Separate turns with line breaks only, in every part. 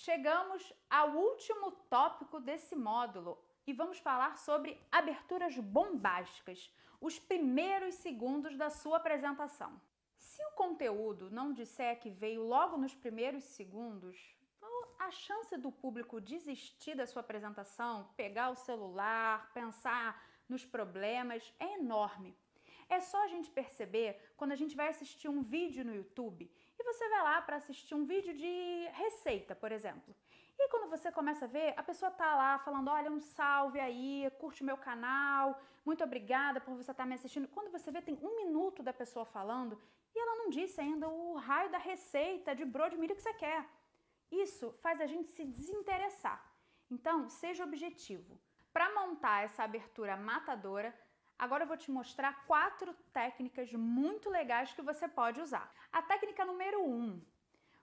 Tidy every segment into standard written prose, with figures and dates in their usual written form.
Chegamos ao último tópico desse módulo e vamos falar sobre aberturas bombásticas, os primeiros segundos da sua apresentação. Se o conteúdo não disser que veio logo nos primeiros segundos, a chance do público desistir da sua apresentação, pegar o celular, pensar nos problemas é enorme. É só a gente perceber quando a gente vai assistir um vídeo no YouTube e você vai lá para assistir um vídeo de receita, por exemplo. E quando você começa a ver, a pessoa tá lá falando, olha, um salve aí, curte meu canal, muito obrigada por você estar me assistindo. Quando você vê, tem 1 minuto da pessoa falando e ela não disse ainda o raio da receita de broa de milho que você quer. Isso faz a gente se desinteressar. Então, seja objetivo. Para montar essa abertura matadora, agora eu vou te mostrar 4 técnicas muito legais que você pode usar. A técnica número 1,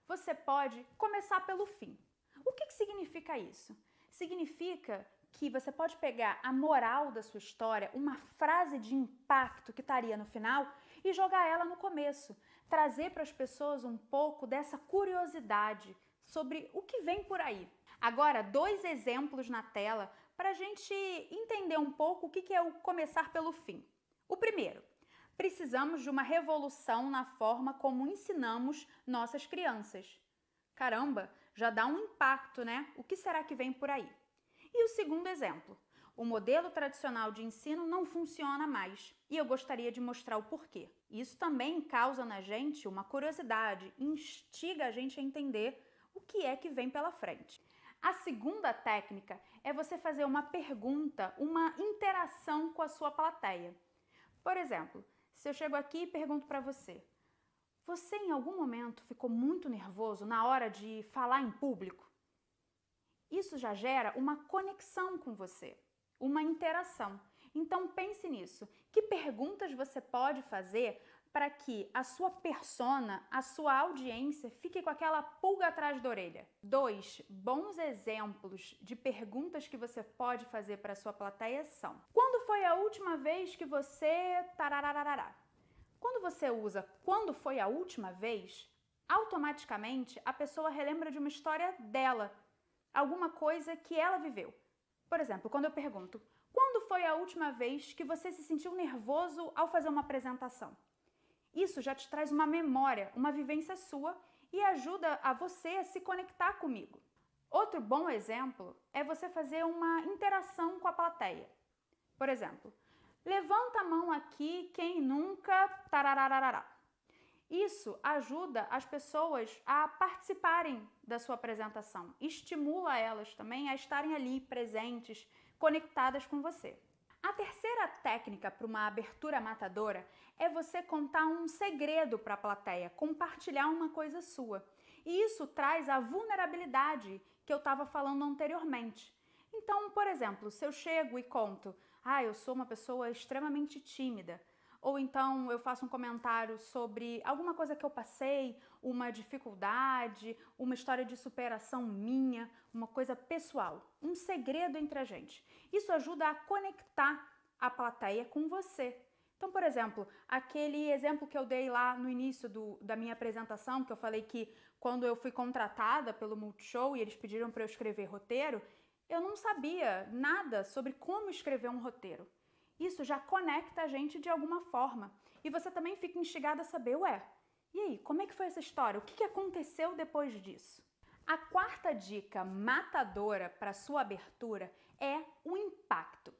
você pode começar pelo fim. O que significa isso? Significa que você pode pegar a moral da sua história, uma frase de impacto que estaria no final e jogar ela no começo. Trazer para as pessoas um pouco dessa curiosidade sobre o que vem por aí. Agora, 2 exemplos na tela para a gente entender um pouco o que é o começar pelo fim. O primeiro, precisamos de uma revolução na forma como ensinamos nossas crianças. Caramba, já dá um impacto, né? O que será que vem por aí? E o segundo exemplo, o modelo tradicional de ensino não funciona mais e eu gostaria de mostrar o porquê. Isso também causa na gente uma curiosidade, instiga a gente a entender o que é que vem pela frente. A segunda técnica é você fazer uma pergunta, uma interação com a sua plateia. Por exemplo, se eu chego aqui e pergunto para você, você em algum momento ficou muito nervoso na hora de falar em público? Isso já gera uma conexão com você, uma interação. Então pense nisso. Que perguntas você pode fazer para que a sua persona, a sua audiência fique com aquela pulga atrás da orelha? 2 bons exemplos de perguntas que você pode fazer para a sua plateia são: quando foi a última vez que você... tarararará? Quando você usa quando foi a última vez, automaticamente a pessoa relembra de uma história dela, alguma coisa que ela viveu. Por exemplo, quando eu pergunto, quando foi a última vez que você se sentiu nervoso ao fazer uma apresentação? Isso já te traz uma memória, uma vivência sua e ajuda a você a se conectar comigo. Outro bom exemplo é você fazer uma interação com a plateia. Por exemplo, levanta a mão aqui quem nunca... tarararará. Isso ajuda as pessoas a participarem da sua apresentação, estimula elas também a estarem ali presentes, conectadas com você. A terceira técnica para uma abertura matadora é você contar um segredo para a plateia, compartilhar uma coisa sua. E isso traz a vulnerabilidade que eu estava falando anteriormente. Então, por exemplo, se eu chego e conto, eu sou uma pessoa extremamente tímida, ou então eu faço um comentário sobre alguma coisa que eu passei, uma dificuldade, uma história de superação minha, uma coisa pessoal, um segredo entre a gente. Isso ajuda a conectar a plateia com você. Então, por exemplo, aquele exemplo que eu dei lá no início da minha apresentação, que eu falei que quando eu fui contratada pelo Multishow e eles pediram para eu escrever roteiro, eu não sabia nada sobre como escrever um roteiro. Isso já conecta a gente de alguma forma. E você também fica instigado a saber, e aí, como é que foi essa história? O que aconteceu depois disso? A quarta dica matadora para sua abertura é o impacto.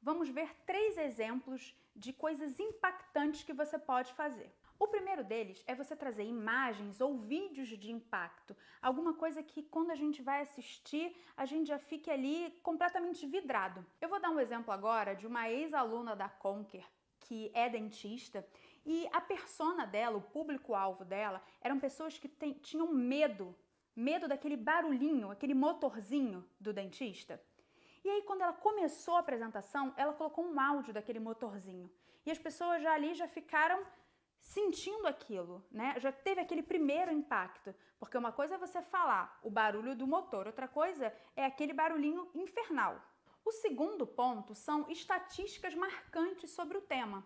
Vamos ver 3 exemplos de coisas impactantes que você pode fazer. O primeiro deles é você trazer imagens ou vídeos de impacto, alguma coisa que quando a gente vai assistir, a gente já fique ali completamente vidrado. Eu vou dar um exemplo agora de uma ex-aluna da Conquer, que é dentista, e a persona dela, o público-alvo dela, eram pessoas que tinham medo daquele barulhinho, aquele motorzinho do dentista. E aí, quando ela começou a apresentação, ela colocou um áudio daquele motorzinho. E as pessoas já ali já ficaram sentindo aquilo, né? Já teve aquele primeiro impacto, porque uma coisa é você falar o barulho do motor, outra coisa é aquele barulhinho infernal. O segundo ponto são estatísticas marcantes sobre o tema.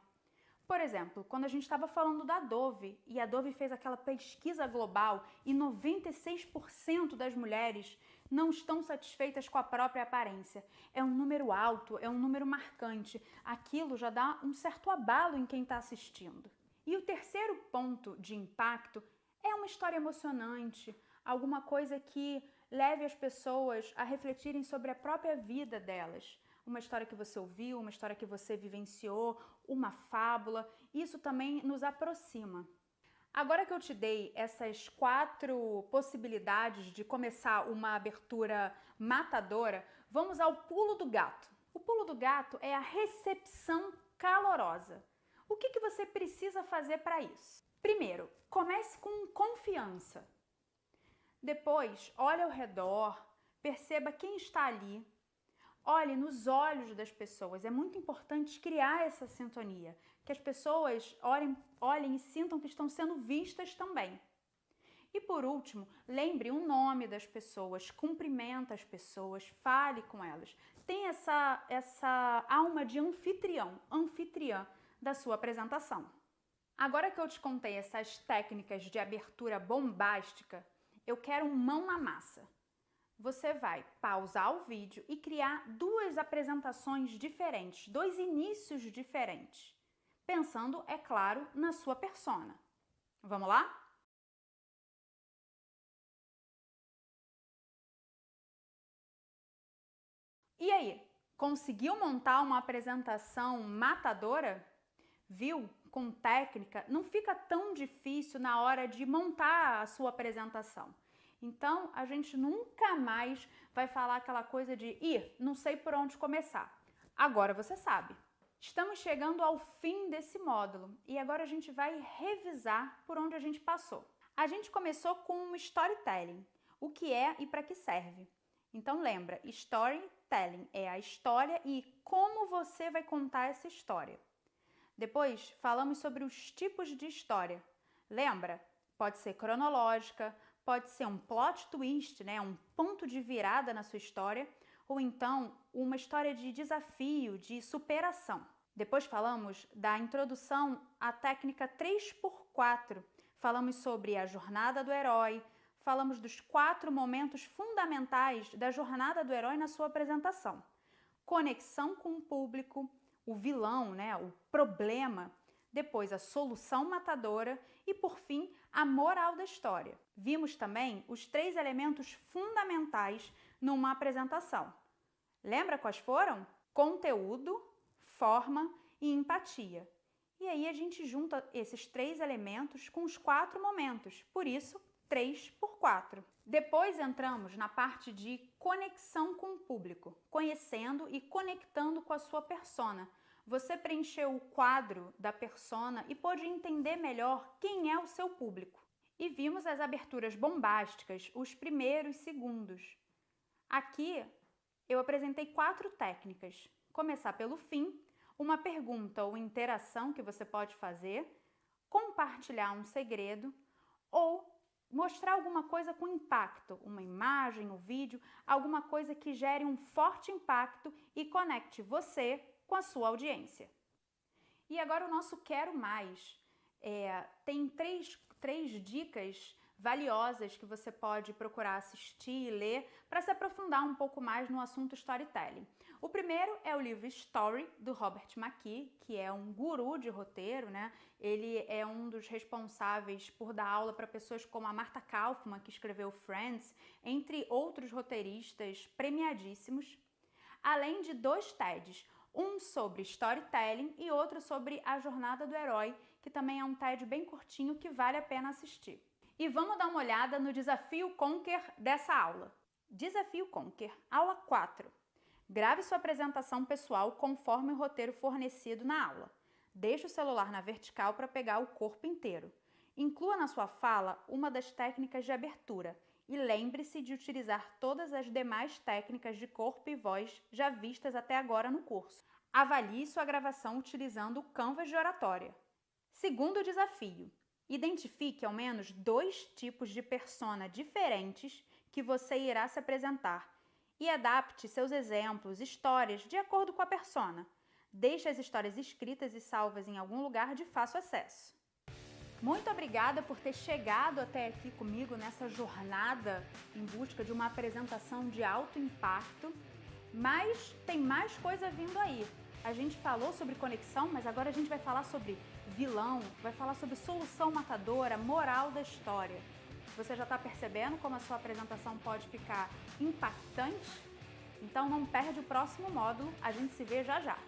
Por exemplo, quando a gente estava falando da Dove, e a Dove fez aquela pesquisa global e 96% das mulheres não estão satisfeitas com a própria aparência. É um número alto, é um número marcante. Aquilo já dá um certo abalo em quem está assistindo. E o terceiro ponto de impacto é uma história emocionante, alguma coisa que leve as pessoas a refletirem sobre a própria vida delas. Uma história que você ouviu, uma história que você vivenciou, uma fábula. Isso também nos aproxima. Agora que eu te dei essas 4 possibilidades de começar uma abertura matadora, vamos ao pulo do gato. O pulo do gato é a recepção calorosa. O que você precisa fazer para isso? Primeiro, comece com confiança. Depois, olhe ao redor, perceba quem está ali. Olhe nos olhos das pessoas. É muito importante criar essa sintonia, que as pessoas olhem e sintam que estão sendo vistas também. E por último, lembre o nome das pessoas, cumprimenta as pessoas, fale com elas. Tenha essa alma de anfitriã da sua apresentação. Agora que eu te contei essas técnicas de abertura bombástica, eu quero mão na massa. Você vai pausar o vídeo e criar 2 apresentações diferentes, 2 inícios diferentes, pensando, é claro, na sua persona. Vamos lá? E aí, conseguiu montar uma apresentação matadora? Viu? Com técnica, não fica tão difícil na hora de montar a sua apresentação. Então, a gente nunca mais vai falar aquela coisa de não sei por onde começar. Agora você sabe. Estamos chegando ao fim desse módulo e agora a gente vai revisar por onde a gente passou. A gente começou com um storytelling, o que é e para que serve. Então lembra, storytelling é a história e como você vai contar essa história. Depois falamos sobre os tipos de história. Lembra? Pode ser cronológica, pode ser um plot twist, né? Um ponto de virada na sua história, ou então uma história de desafio, de superação. Depois falamos da introdução à técnica 3x4. Falamos sobre a jornada do herói, falamos dos 4 momentos fundamentais da jornada do herói na sua apresentação. Conexão com o público, o vilão, né? O problema, depois a solução matadora e, por fim, a moral da história. Vimos também os 3 elementos fundamentais numa apresentação. Lembra quais foram? Conteúdo, forma e empatia. E aí a gente junta esses 3 elementos com os 4 momentos, por isso 3x4. Depois entramos na parte de conexão com o público, conhecendo e conectando com a sua persona. Você preencheu o quadro da persona e pôde entender melhor quem é o seu público. E vimos as aberturas bombásticas, os primeiros segundos. Aqui eu apresentei 4 técnicas. Começar pelo fim, uma pergunta ou interação que você pode fazer, compartilhar um segredo ou mostrar alguma coisa com impacto, uma imagem, um vídeo, alguma coisa que gere um forte impacto e conecte você com a sua audiência. E agora o nosso Quero Mais. Tem três dicas valiosas que você pode procurar assistir e ler para se aprofundar um pouco mais no assunto storytelling. O primeiro é o livro Story, do Robert McKee, que é um guru de roteiro, né? Ele é um dos responsáveis por dar aula para pessoas como a Martha Kaufman, que escreveu Friends, entre outros roteiristas premiadíssimos. Além de 2 TEDs, um sobre storytelling e outro sobre a jornada do herói, que também é um TED bem curtinho que vale a pena assistir. E vamos dar uma olhada no Desafio Conquer dessa aula. Desafio Conquer, aula 4. Grave sua apresentação pessoal conforme o roteiro fornecido na aula. Deixe o celular na vertical para pegar o corpo inteiro. Inclua na sua fala uma das técnicas de abertura e lembre-se de utilizar todas as demais técnicas de corpo e voz já vistas até agora no curso. Avalie sua gravação utilizando o Canvas de oratória. Segundo desafio, identifique ao menos 2 tipos de persona diferentes que você irá se apresentar e adapte seus exemplos, histórias de acordo com a persona. Deixe as histórias escritas e salvas em algum lugar de fácil acesso. Muito obrigada por ter chegado até aqui comigo nessa jornada em busca de uma apresentação de alto impacto, mas tem mais coisa vindo aí. A gente falou sobre conexão, mas agora a gente vai falar sobre vilão, vai falar sobre solução matadora, moral da história. Você já está percebendo como a sua apresentação pode ficar impactante? Então não perde o próximo módulo, a gente se vê já já.